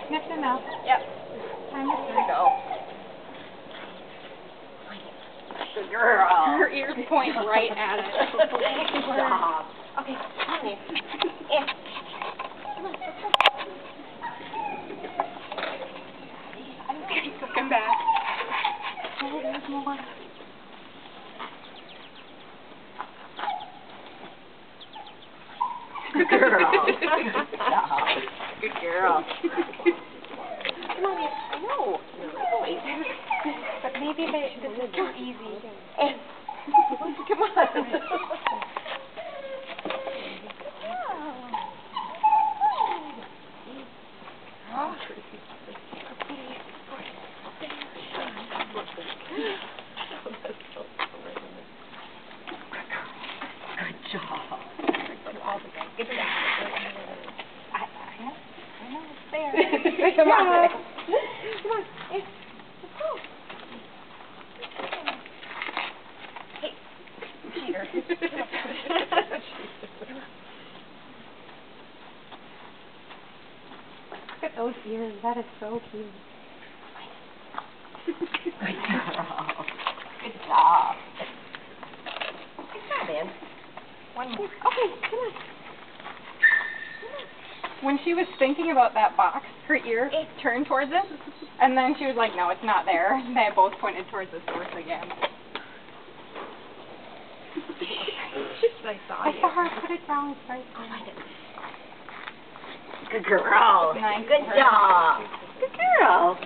Sniffed enough. Yep. Time to Go. Good girl. Her ears point right at it. Good job. Okay, come here. Yeah. Come on, let's go. Come back. Oh, there's more. Good girl. Good job. Good girl. Come on, I know. But maybe this is too easy. Come on. Good job. Get it out. I know it's there. Come on. Yeah. Come on. Hey, let's go. Hey, cheater. Look at those ears. That is so cute. Good girl. Good job. Good job, man. One more. Okay, come on. When she was thinking about that box, her ear turned towards it, and then she was like, no, it's not there. And they both pointed towards the source again. I I saw her put it down. It's right there. Good girl. Nice. Good job. Good girl.